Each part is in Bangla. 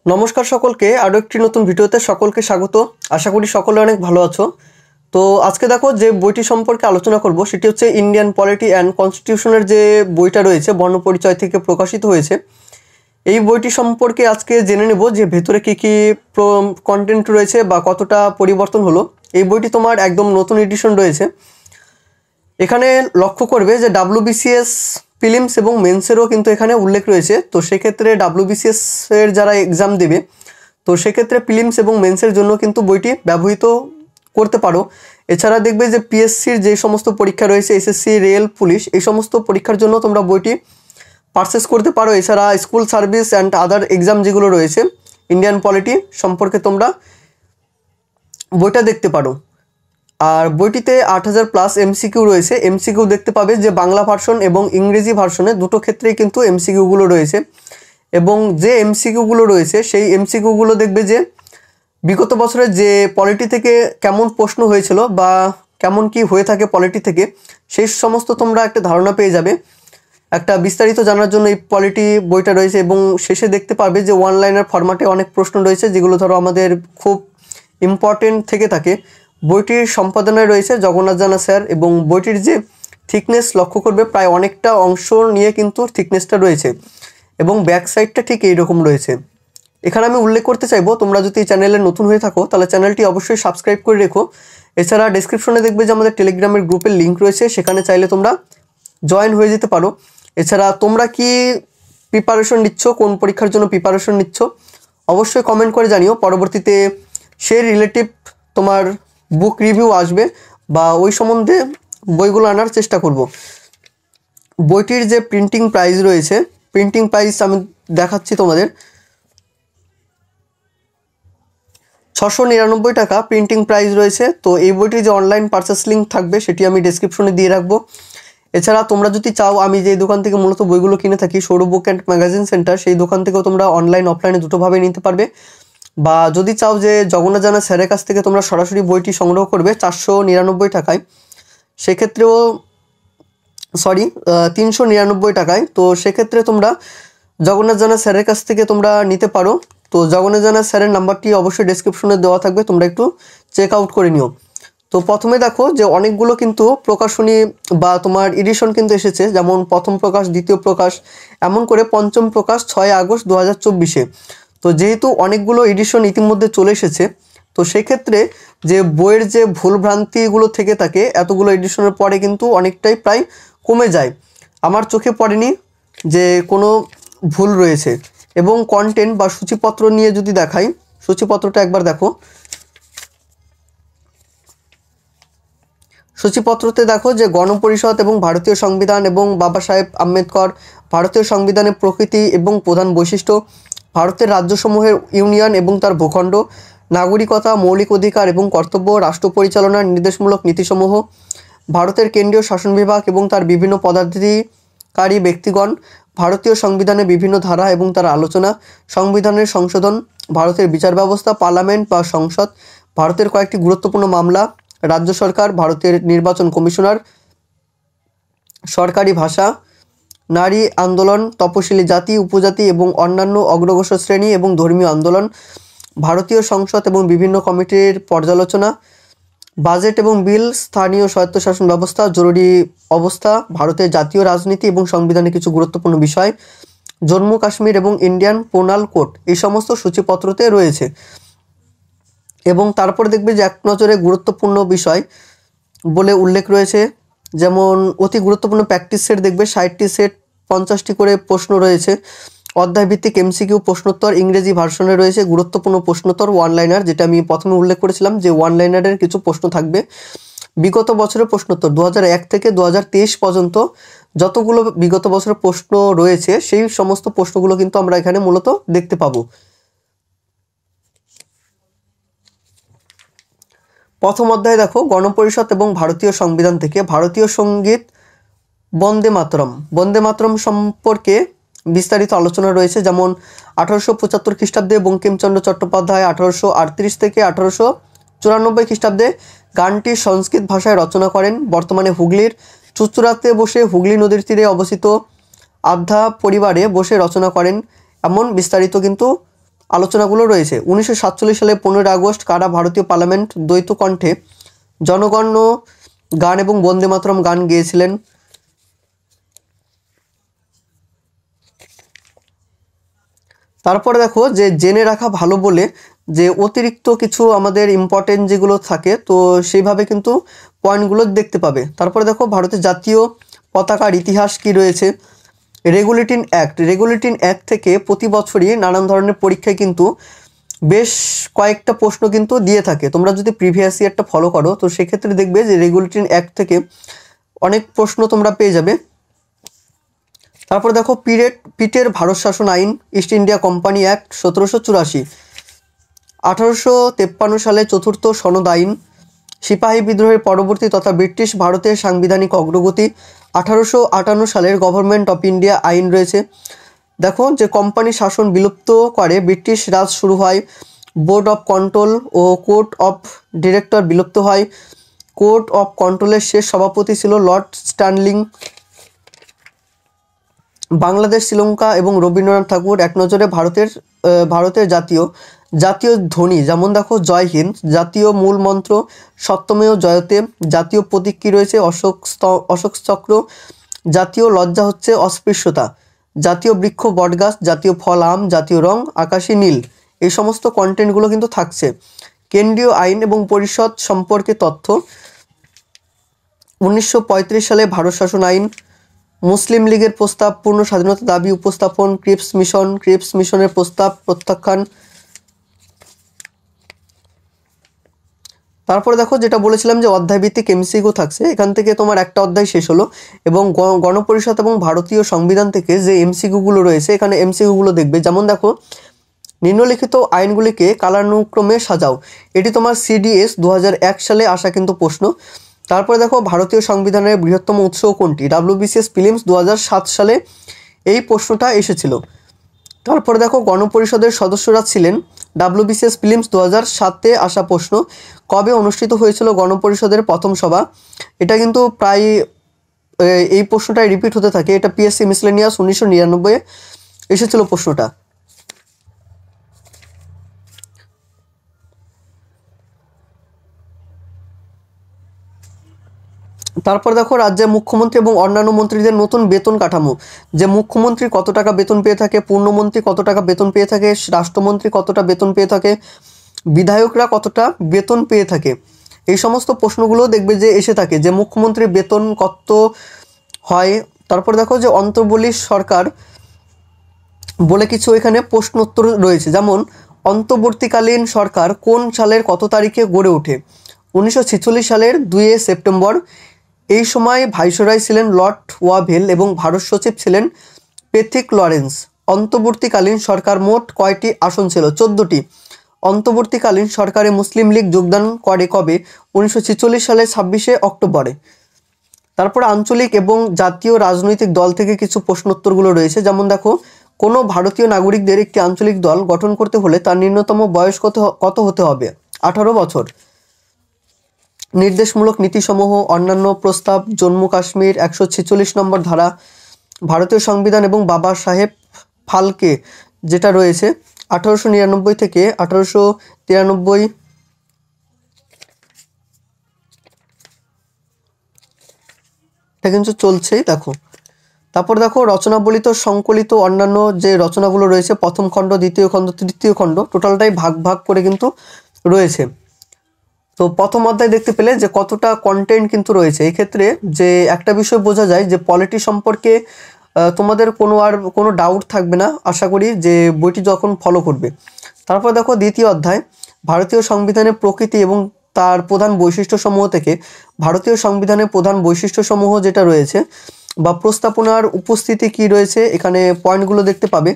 নমস্কার সকলকে, আরও একটি নতুন ভিডিওতে সকলকে স্বাগত। আশা করি সকলে অনেক ভালো আছো। তো আজকে দেখো যে বইটি সম্পর্কে আলোচনা করব সেটি হচ্ছে ইন্ডিয়ান পলিটি অ্যান্ড কনস্টিটিউশনের যে বইটা রয়েছে, বর্ণপরিচয় থেকে প্রকাশিত হয়েছে। এই বইটি সম্পর্কে আজকে জেনে নেব যে ভেতরে কী কী কন্টেন্ট রয়েছে বা কতটা পরিবর্তন হলো। এই বইটি তোমার একদম নতুন এডিশন রয়েছে। এখানে লক্ষ্য করবে যে WBCS প্রিলিমস এবং মেন্সেরও কিন্তু এখানে উল্লেখ রয়েছে। তো সেক্ষেত্রে WBCS এর যারা এক্সাম দেবে, তো সেক্ষেত্রে প্রিলিমস এবং মেন্সের জন্য কিন্তু বইটি ব্যবহৃত করতে পারো। এছাড়া দেখবে যে পিএসসির যে সমস্ত পরীক্ষা রয়েছে, এসএসসি, রেল, পুলিশ, এই সমস্ত পরীক্ষার জন্য তোমরা বইটি পারচেস করতে পারো। এছাড়া school service and other exam যেগুলো রয়েছে ইন্ডিয়ান পলিটি সম্পর্কে তোমরা বইটা দেখতে পারো। আর বইটিতে 8000+ MCQ রয়েছে। MCQ দেখতে পাবে যে বাংলা ভার্সন এবং ইংরেজি ভার্সনে দুটো ক্ষেত্রেই কিন্তু MCQগুলো রয়েছে। এবং যে MCQগুলো রয়েছে সেই MCQগুলো দেখবে যে বিগত বছরের যে পলিটি থেকে কেমন প্রশ্ন হয়েছিল বা কেমন কি হয়ে থাকে পলিটি থেকে, সেই সমস্ত তোমরা একটা ধারণা পেয়ে যাবে। একটা বিস্তারিত জানার জন্য এই পলিটি বইটা রয়েছে। এবং শেষে দেখতে পাবে যে ওয়ান লাইনার ফরম্যাটে অনেক প্রশ্ন রয়েছে যেগুলো ধরো আমাদের খুব ইম্পর্টেন্ট থেকে থাকে। বইটির সম্পাদনায় রয়েছে জগন্নাথ জানা স্যার। এবং বইটির যে থিকনেস লক্ষ্য করবে প্রায় অনেকটা অংশ নিয়ে কিন্তু থিকনেসটা রয়েছে। এবং ব্যাক সাইডটা ঠিক এইরকম রয়েছে। এখানে আমি উল্লেখ করতে চাইবো, তোমরা যদি এই চ্যানেলে নতুন হয়ে থাকো তাহলে চ্যানেলটি অবশ্যই সাবস্ক্রাইব করে রেখো। এছাড়া ডেসক্রিপশনে দেখবে যে আমাদের টেলিগ্রামের গ্রুপের লিঙ্ক রয়েছে, সেখানে চাইলে তোমরা জয়েন হয়ে যেতে পারো। এছাড়া তোমরা কি প্রিপারেশন নিচ্ছ, কোন পরীক্ষার জন্য প্রিপারেশন নিচ্ছ, অবশ্যই কমেন্ট করে জানিও। পরবর্তীতে সেই রিলেটিভ তোমার বুক রিভিউ আসবে বা ওই সম্বন্ধে বইগুলো আনার চেষ্টা করব। বইটির যে প্রিন্টিং প্রাইস রয়েছে, প্রিন্টিং প্রাইস আমি দেখাচ্ছি তোমাদের। 699 টাকা প্রিন্টিং প্রাইস রয়েছে। তো এই বইটির যে অনলাইন পারচেস লিঙ্ক থাকবে সেটি আমি ডেসক্রিপশনে দিয়ে রাখবো। এছাড়া তোমরা যদি চাও, আমি যে দোকান থেকে মূলত বইগুলো কিনে থাকি, Sourav book and magazine centre, সেই দোকান থেকেও তোমরা অনলাইন অফলাইনে দুটোভাবে নিতে পারবে। বা যদি চাও যে জগন্নাথ জানা স্যারের কাছ থেকে তোমরা সরাসরি বইটি সংগ্রহ করবে 499 টাকায়, সেক্ষেত্রেও 399 টাকায়, তো সেক্ষেত্রে তোমরা জগন্নাথ জানা স্যারের কাছ থেকে তোমরা নিতে পারো। তো জগন্নাথ জানা স্যারের নাম্বারটি অবশ্যই ডেসক্রিপশনে দেওয়া থাকবে, তোমরা একটু চেক আউট করে নিও। তো প্রথমে দেখো যে অনেকগুলো কিন্তু প্রকাশনী বা তোমার এডিশন কিন্তু এসেছে, যেমন প্রথম প্রকাশ, দ্বিতীয় প্রকাশ, এমন করে পঞ্চম প্রকাশ 6 আগস্ট 2024-এ। তো যেহেতু অনেকগুলো এডিশন ইতিমধ্যে চলে এসেছে, তো সেক্ষেত্রে যে বইয়ের যে ভুলভ্রান্তিগুলো থেকে থাকে এতগুলো এডিশনের পরে কিন্তু অনেকটাই প্রায় কমে যায়। আমার চোখে পড়েনি যে কোনো ভুল রয়েছে। এবং কন্টেন্ট বা সূচিপত্র নিয়ে যদি দেখাই, সূচিপত্রটা একবার দেখো। সূচিপত্রতে দেখো যে গণপরিষদ এবং ভারতীয় সংবিধান এবং বাবা সাহেব আম্বেদকর, ভারতীয় সংবিধানের প্রকৃতি এবং প্রধান বৈশিষ্ট্য, ভারতের রাজ্যসমূহের ইউনিয়ন এবং তার ভূখণ্ড, নাগরিকতা, মৌলিক অধিকার এবং কর্তব্য, রাষ্ট্র পরিচালনার নির্দেশমূলক নীতিসমূহ, ভারতের কেন্দ্রীয় শাসন বিভাগ এবং তার বিভিন্ন পদাধিকারী ব্যক্তিগণ, ভারতীয় সংবিধানের বিভিন্ন ধারা এবং তার আলোচনা, সংবিধানের সংশোধন, ভারতের বিচার ব্যবস্থা, পার্লামেন্ট বা সংসদ, ভারতের কয়েকটি গুরুত্বপূর্ণ মামলা, রাজ্য সরকার, ভারতের নির্বাচন কমিশনার, সরকারি ভাষা, নারী আন্দোলন, তপশিলি জাতি, উপজাতি এবং অন্যান্য অগ্রসর শ্রেণী এবং ধর্মীয় আন্দোলন, ভারতীয় সংসদ এবং বিভিন্ন কমিটির পর্যালোচনা, বাজেট এবং বিল, স্থানীয় স্বায়ত্তশাসন ব্যবস্থা, জরুরি অবস্থা, ভারতের জাতীয় রাজনীতি এবং সংবিধানের কিছু গুরুত্বপূর্ণ বিষয়, জম্মু কাশ্মীর এবং ইন্ডিয়ান পেনাল কোড, এই সমস্ত সূচিপত্রতে রয়েছে। এবং তারপরে দেখবে যে এক নজরে গুরুত্বপূর্ণ বিষয় বলে উল্লেখ রয়েছে, যেমন অতি গুরুত্বপূর্ণ প্র্যাকটিস সেট দেখবে 60টি সেট, 50টি করে প্রশ্ন রয়েছে, অধ্যায়ভিত্তিক MCQ প্রশ্নোত্তর, ইংরেজি ভার্সনে রয়েছে গুরুত্বপূর্ণ প্রশ্নোত্তর, ওয়ান লাইনার, যেটা আমি প্রথমে উল্লেখ করেছিলাম যে ওয়ান লাইনারের কিছু প্রশ্ন থাকবে। বিগত বছরের প্রশ্নোত্তর 2001 থেকে 2023 পর্যন্ত যতগুলো বিগত বছরের প্রশ্ন রয়েছে সেই সমস্ত প্রশ্নগুলো কিন্তু আমরা এখানে মূলত দেখতে পাবো। প্রথম অধ্যায় দেখো গণপরিষদ এবং ভারতীয় সংবিধান থেকে ভারতীয় সঙ্গীত বন্দে মাতরম। বন্দে মাতরম সম্পর্কে বিস্তারিত আলোচনা রয়েছে, যেমন 1875 খ্রিস্টাব্দে বঙ্কিমচন্দ্র চট্টোপাধ্যায় 1838 থেকে 1894 খ্রিস্টাব্দে গানটি সংস্কৃত ভাষায় রচনা করেন। বর্তমানে হুগলির চুঁচুড়াতে বসে হুগলি নদীর তীরে অবস্থিত আধ্যা পরিবারে বসে রচনা করেন। এমন বিস্তারিত কিন্তু আলোচনাগুলো রয়েছে। 1947 সালে 15 আগস্ট কারা ভারতীয় পার্লামেন্ট দ্বৈত কণ্ঠে জনগণ গান এবং বন্দে মাতরম গান গেয়েছিলেন? তারপরে দেখো যে জেনে রাখা ভালো বলে যে অতিরিক্ত কিছু আমাদের ইম্পর্টেন্ট যেগুলো থাকে তো সেইভাবে কিন্তু পয়েন্টগুলো দেখতে পাবে। তারপরে দেখো ভারতের জাতীয় পতাকার ইতিহাস কি রয়েছে? রেগুলেটিং অ্যাক্ট থেকে প্রতি বছরই নানান ধরনের পরীক্ষায় কিন্তু বেশ কয়েকটা প্রশ্ন কিন্তু দিয়ে থাকে। তোমরা যদি প্রিভিয়াস ইয়ারটা ফলো করো তো সেক্ষেত্রে দেখবে যে রেগুলেটিং অ্যাক্ট থেকে অনেক প্রশ্ন তোমরা পেয়ে যাবে। তারপর দেখো পিটের ভারত শাসন আইন, ইস্ট ইন্ডিয়া কোম্পানি অ্যাক্ট 1784, 1853 সালে চতুর্থ সনদ আইন, সিপাহী বিদ্রোহের পরবর্তী তথা ব্রিটিশ ভারতের সাংবিধানিক অগ্রগতি, 1858 সালের গভর্নমেন্ট অফ ইন্ডিয়া আইন রয়েছে। দেখো যে কোম্পানি শাসন বিলুপ্ত করে ব্রিটিশ রাজ শুরু হয়, বোর্ড অফ কন্ট্রোল ও কোর্ট অফ ডিরেক্টর বিলুপ্ত হয়, কোর্ট অফ কন্ট্রোলের শেষ সভাপতি ছিল লর্ড স্ট্যানলিং, বাংলাদেশ, শ্রীলঙ্কা এবং রবীন্দ্রনাথ ঠাকুর এক নজরে ভারতের জাতীয় ধ্বনি যেমন দেখো জয় হিন্দ, জাতীয় মূল মন্ত্র সত্যমেও জয়তে, জাতীয় প্রতীক কী রয়েছে? অশোক চক্র, জাতীয় লজ্জা হচ্ছে অস্পৃশ্যতা, জাতীয় বৃক্ষ বটগাছ, জাতীয় ফল আম, জাতীয় রং আকাশী নীল। এই সমস্ত কন্টেন্টগুলো কিন্তু থাকছে। কেন্দ্রীয় আইন এবং পরিষদ সম্পর্কে তথ্য, 1935 সালে ভারত শাসন আইন, মুসলিম লীগের প্রস্তাব, পূর্ণ স্বাধীনতা দাবি উপস্থাপন, ক্রিপস মিশনের প্রস্তাব প্রত্যাখ্যান। তারপরে দেখো যেটা বলেছিলাম যে অধ্যায়ভিত্তিক এমসিকিউ থাকছে, এখান থেকে তোমার একটা অধ্যায় শেষ হলো এবং গণপরিষদ এবং ভারতীয় সংবিধান থেকে যে এমসিকিউগুলো রয়েছে এখানে এমসিকিউগুলো দেখবে। যেমন দেখো নিম্নলিখিত আইনগুলিকে কালানুক্রমে সাজাও, এটি তোমার সিডিএস 2001 সালে আসা কিন্তু প্রশ্ন। তারপরে দেখো ভারতীয় সংবিধানের বৃহত্তম উৎস কোনটি? WBCS প্রিলিমস 2007 সালে এই প্রশ্নটা এসেছিল। তারপরে দেখো গণপরিষদের সদস্যরা ছিলেন, WBCS প্রিলিমস 2007-এ আসা প্রশ্ন। কবে অনুষ্ঠিত হয়েছিল গণপরিষদের প্রথম সভা? এটা কিন্তু প্রায় এই প্রশ্নটাই রিপিট হতে থাকে, এটা PSC মিসলেনিয়াস 1999-এ এসেছিল প্রশ্নটা। তারপর দেখো রাজ্যের মুখ্যমন্ত্রী এবং অন্যান্য মন্ত্রীদের নতুন বেতন কাঠামো, যে মুখ্যমন্ত্রী কত টাকা বেতন পেয়ে থাকে, পূর্ণমন্ত্রী কত টাকা বেতন পেয়ে থাকে, রাষ্ট্রমন্ত্রী কতটা বেতন পেয়ে থাকে, বিধায়করা কতটা বেতন পেয়ে থাকে, এই সমস্ত প্রশ্নগুলো দেখবে যে এসে থাকে যে মুখ্যমন্ত্রীর বেতন কত হয়। তারপর দেখো যে অন্তর্বর্তী সরকার বলে কিছু এখানে প্রশ্ন উত্তর রয়েছে, যেমন অন্তর্বর্তীকালীন সরকার কোন সালের কত তারিখে গড়ে ওঠে? 1946 সালের 2 সেপ্টেম্বর। এই সময় ভাইসরয় ছিলেন লর্ড ওয়াভেল এবং ভারত সচিব ছিলেন পেথিক লরেন্স। অন্তর্বর্তীকালীন সরকার মোট কয়টি আসন ছিল? 14টি। অন্তর্বর্তীকালীন সরকারে মুসলিম লীগ যোগদান করে কবে? 1946 সালের 26 অক্টোবরে। তারপর আঞ্চলিক এবং জাতীয় রাজনৈতিক দল থেকে কিছু প্রশ্নোত্তরগুলো রয়েছে, যেমন দেখো কোনো ভারতীয় নাগরিকদের একটি আঞ্চলিক দল গঠন করতে হলে তার ন্যূনতম বয়স কত হতে হবে? 18 বছর। নির্দেশমূলক নীতিসমূহ, অন্যান্য প্রস্তাব, জম্মু কাশ্মীর, 146 নম্বর ধারা, ভারতীয় সংবিধান এবং বাবা সাহেব ফালকে যেটা রয়েছে 1899 থেকে 1893, এটা কিন্তু চলছেই দেখো। তারপর দেখো রচনাবলিত সংকলিত অন্যান্য যে রচনাগুলো রয়েছে, প্রথম খণ্ড, দ্বিতীয় খণ্ড, তৃতীয় খণ্ড, টোটালটাই ভাগ করে কিন্তু রয়েছে। তো প্রথম অধ্যায় দেখতে পেলে যে কতটা কন্টেন্ট কিন্তু রয়েছে। এক্ষেত্রে যে একটা বিষয় বোঝা যায় যে পলিটি সম্পর্কে তোমাদের কোনো ডাউট থাকবে না আশা করি যে বইটি যখন ফলো করবে। তারপর দেখো দ্বিতীয় অধ্যায় ভারতীয় সংবিধানের প্রকৃতি এবং তার প্রধান বৈশিষ্ট্যসমূহ থেকে ভারতীয় সংবিধানের প্রধান বৈশিষ্ট্যসমূহ যেটা রয়েছে বা প্রস্তাবনার উপস্থিতি কি রয়েছে এখানে পয়েন্টগুলো দেখতে পাবে।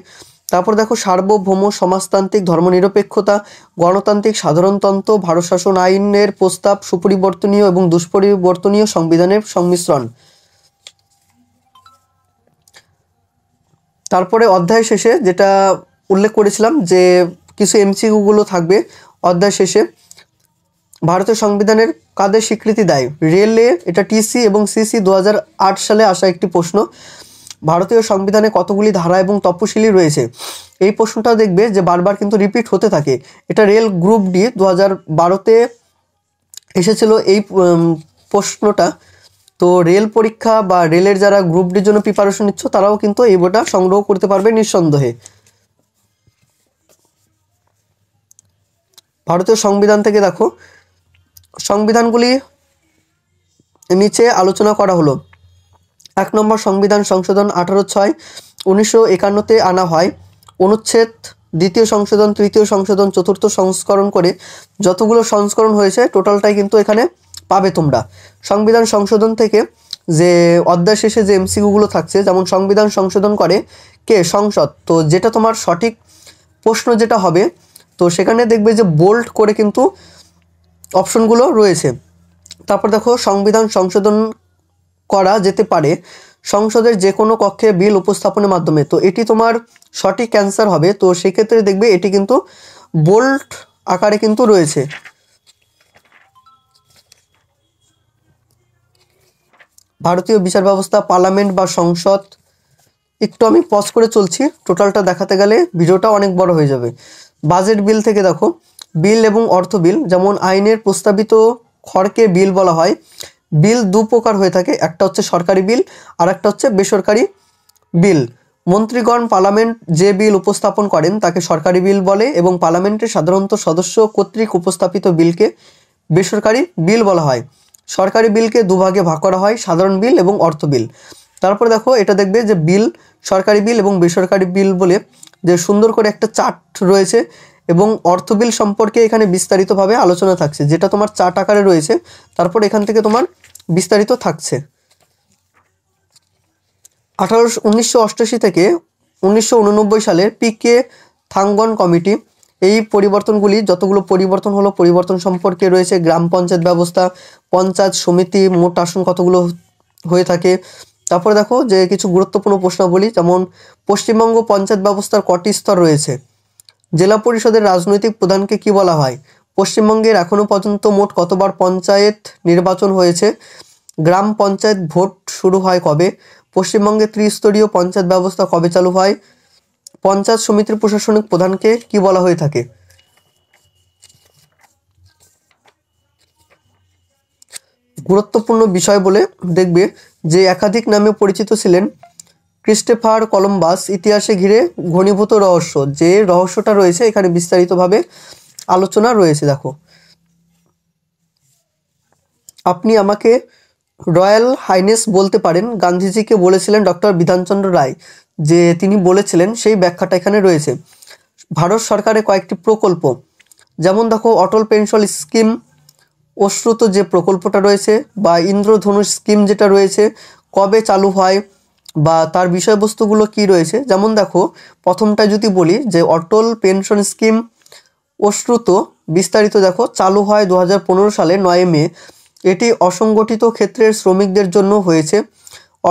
তারপর দেখো সার্বভৌম, সমাজতান্ত্রিক, ধর্মনিরপেক্ষতা, গণতান্ত্রিক, সাধারণতন্ত্র, ভারত শাসন আইনের প্রস্তাব, সুপরিবর্তনীয় এবং দুষ্পরিবর্তনীয় সংবিধানের সংমিশ্রণ। তারপরে অধ্যায় শেষে যেটা উল্লেখ করেছিলাম যে কিছু এমসিকিউগুলো থাকবে অধ্যায় শেষে। ভারতীয় সংবিধানের কাদের স্বীকৃতি দেয়? রেলওয়ে, এটা TC এবং CC 2008 সালে আসা একটি প্রশ্ন। ভারতীয় সংবিধানে কতগুলি ধারা এবং তপশিলি রয়েছে? এই প্রশ্নটা দেখবে যে বারবার কিন্তু রিপিট হতে থাকে। এটা রেল গ্রুপ ডি 2012-তে এসেছিল এই প্রশ্নটা। তো রেল পরীক্ষা বা রেলের যারা গ্রুপ ডির জন্য প্রিপারেশন নিচ্ছ তারাও কিন্তু এই বইটা সংগ্রহ করতে পারবে নিঃসন্দেহে। ভারতীয় সংবিধান থেকে দেখো সংবিধানগুলি নিচে আলোচনা করা হলো। 1 নম্বর সংবিধান সংশোধন 1806 1951-তে আনা হয়। অনুচ্ছেদ 2য় সংশোধন, 3য় সংশোধন, 4র্থ সংস্করণ করে যতগুলো সংস্করণ হয়েছে টোটালটাই কিন্তু এখানে পাবে তোমরা। সংবিধান সংশোধন থেকে যে অধ্যায় শেষে যে এমসিকিউগুলো থাকছে, যেমন সংবিধান সংশোধন করে কে? সংসদ। তো যেটা তোমার সঠিক প্রশ্ন যেটা হবে, তো সেখানে দেখবে যে বোল্ড করে কিন্তু অপশনগুলো রয়েছে। তারপর দেখো সংবিধান সংশোধন করা যেতে পারে সংসদের যে কোনো কক্ষে বিল উপস্থাপনের মাধ্যমে। তো এটি তোমার সঠিক অ্যান্সার হবে। তো সেক্ষেত্রে দেখবে এটি কিন্তু বোল্ড আকারে কিন্তু রয়েছে। ভারতীয় বিচার ব্যবস্থা, পার্লামেন্ট বা সংসদ, একটু আমি পজ করে চলছি, টোটালটা দেখাতে গেলে ভিডিওটা অনেক বড় হয়ে যাবে। বাজেট বিল থেকে দেখো বিল এবং অর্থ বিল, যেমন আইনের প্রস্তাবিত খরকে বিল বলা হয়। বিল দু প্রকার হয়ে থাকে, একটা হচ্ছে সরকারি বিল আর একটা হচ্ছে বেসরকারি বিল। মন্ত্রীগণ পার্লামেন্ট যে বিল উপস্থাপন করেন তাকে সরকারি বিল বলে এবং পার্লামেন্টের সাধারণত সদস্য কর্তৃক উপস্থাপিত বিলকে বেসরকারি বিল বলা হয়। সরকারি বিলকে দুভাগে ভাগ করা হয়, সাধারণ বিল এবং অর্থ বিল। তারপর দেখো এটা দেখবে যে বিল, সরকারি বিল এবং বেসরকারি বিল বলে যে সুন্দর করে একটা চার্ট রয়েছে এবং অর্থ বিল সম্পর্কে এখানে বিস্তারিতভাবে আলোচনা থাকছে, যেটা তোমার চার্ট আকারে রয়েছে। তারপর এখান থেকে তোমার বিস্তারিত থাকছে। 1988 থেকে 1989 সালের পিকে থাঙ্গন কমিটি এই পরিবর্তনগুলি, যতগুলো পরিবর্তন হলো পরিবর্তন সম্পর্কে রয়েছে। গ্রাম পঞ্চায়েত ব্যবস্থা, পঞ্চায়েত সমিতি, মোট আসন কতগুলো হয়ে থাকে। তারপরে দেখো যে কিছু গুরুত্বপূর্ণ প্রশ্নাবলী, যেমন পশ্চিমবঙ্গ পঞ্চায়েত ব্যবস্থার কটি স্তর রয়েছে? জেলা পরিষদের রাজনৈতিক প্রধানকে কি বলা হয়? পশ্চিমবঙ্গের এখনো পর্যন্ত মোট কতবার পঞ্চায়েত নির্বাচন হয়েছে? গ্রাম পঞ্চায়েত ভোট শুরু হয় কবে? পশ্চিমবঙ্গে ত্রিস্তরীয় পঞ্চায়েত ব্যবস্থা কবে চালু হয়? পঞ্চায়েত সমিতির প্রশাসনিক প্রধানকে কি বলা হয়ে থাকে? গুরুত্বপূর্ণ বিষয় বলে দেখবে যে একাধিক নামে পরিচিত ছিলেন ক্রিস্টোফার কলম্বাস। ইতিহাসে ঘিরে ঘনীভূত রহস্য, যে রহস্যটা রয়েছে এখানে বিস্তারিতভাবে আলোচনা রয়েছে। দেখো আপনি আমাকে রয়্যাল হাইনেস বলতে পারেন গান্ধীজিকে বলেছিলেন ডক্টর বিধানচন্দ্র রায়, যে তিনি বলেছিলেন সেই ব্যাখ্যাটা এখানে রয়েছে। ভারত সরকারের কয়েকটি প্রকল্প, যেমন দেখো অটল পেনশন স্কিম, অশ্রুত যে প্রকল্পটা রয়েছে, বা ইন্দ্রধনুষ স্কিম যেটা রয়েছে, কবে চালু হয় বা তার বিষয়বস্তুগুলো কি রয়েছে। যেমন দেখো প্রথমটা যদি বলি যে অটল পেনশন স্কিম অশ্রুত, বিস্তারিত দেখো চালু হয় 2015 সালে 9 মে। এটি অসংগঠিত ক্ষেত্রের শ্রমিকদের জন্য হয়েছে।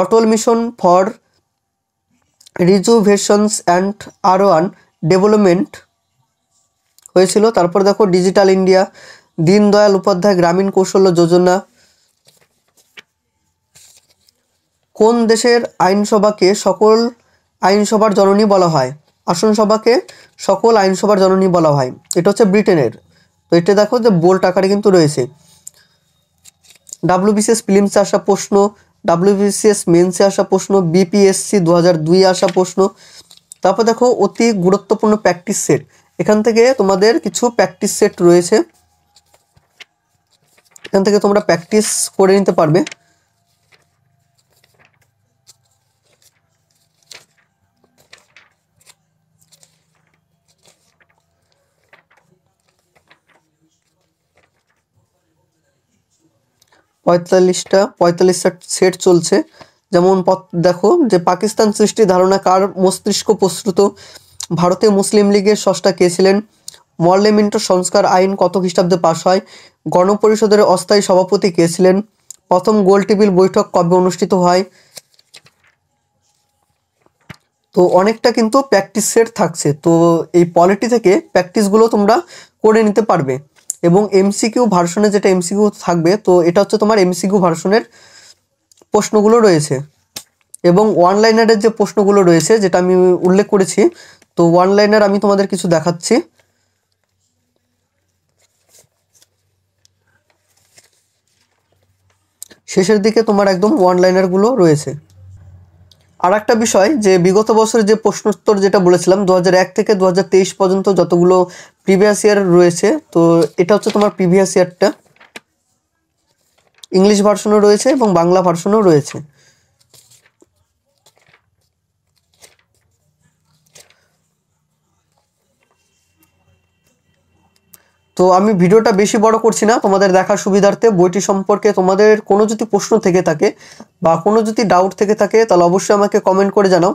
Atal Mission for Rejuvenations and Urban Development হয়েছিল। তারপর দেখো ডিজিটাল ইন্ডিয়া, দীনদয়াল উপাধ্যায় গ্রামীণ কৌশল্য যোজনা। কোন দেশের আইনসভাকে সকল আইনসভার জননী বলা হয়? আসন সভাকে সকল আইনসভার জননী বলা হয়, এটা হচ্ছে ব্রিটেনের। তো এটা দেখো যে বোল্ড আকারে কিন্তু রয়েছে। WBCS প্রিলিমসে আসা প্রশ্ন, WBCS মেন্সে আসা প্রশ্ন, BPSC 2002 আসা প্রশ্ন। তারপর দেখো অতি গুরুত্বপূর্ণ প্র্যাকটিস সেট, এখান থেকে তোমাদের কিছু প্র্যাকটিস সেট রয়েছে, এখান থেকে তোমরা প্র্যাকটিস করে নিতে পারবে। পঁয়তাল্লিশটা সেট চলছে। যেমন দেখো যে পাকিস্তান সৃষ্টি ধারণা কার মস্তিষ্ক প্রস্তুত? ভারতে মুসলিম লীগের স্রষ্টা কে ছিলেন? মরলে মিন্টো সংস্কার আইন কত খ্রিস্টাব্দে পাশ হয়? গণপরিষদের অস্থায়ী সভাপতি কে ছিলেন? প্রথম গোল টেবিল বৈঠক কবে অনুষ্ঠিত হয়? তো অনেকটা কিন্তু প্র্যাকটিস সেট থাকছে। তো এই পলিটি থেকে প্র্যাকটিসগুলো তোমরা করে নিতে পারবে। এবং এমসিকিউ ভার্সনে যেটা এমসিকিউ থাকবে, তো এটা হচ্ছে তোমার এমসিকিউ ভার্সনের প্রশ্নগুলো রয়েছে। এবং ওয়ান লাইনারের যে প্রশ্নগুলো রয়েছে যেটা আমি উল্লেখ করেছি, তো ওয়ান লাইনার আমি তোমাদের কিছু দেখাচ্ছি। শেষের দিকে তোমার একদম ওয়ান লাইনারগুলো রয়েছে। আর একটা বিষয় যে বিগত বছরের যে প্রশ্নোত্তর যেটা বলেছিলাম 2001 থেকে 2023 পর্যন্ত যতগুলো প্রিভিয়াস ইয়ার রয়েছে, তো এটা হচ্ছে তোমার প্রিভিয়াস ইয়ারটা। ইংলিশ ভার্সনও রয়েছে এবং বাংলা ভার্সনও রয়েছে। তো আমি ভিডিওটা বেশি বড় করছি না, তোমাদের দেখার সুবিধার্থে বইটি সম্পর্কে তোমাদের কোনো যদি প্রশ্ন থেকে থাকে বা কোনো যদি ডাউট থেকে থাকে তাহলে অবশ্যই আমাকে কমেন্ট করে জানাও,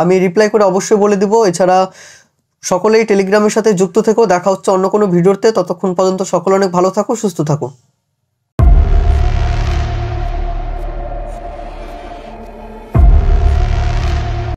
আমি রিপ্লাই করে অবশ্যই বলে দিব। এছাড়া সকলেই টেলিগ্রামের সাথে যুক্ত থেকো। দেখা হচ্ছে অন্য কোনো ভিডিওতে, ততক্ষণ পর্যন্ত সকলে অনেক ভালো থাকো, সুস্থ থাকো।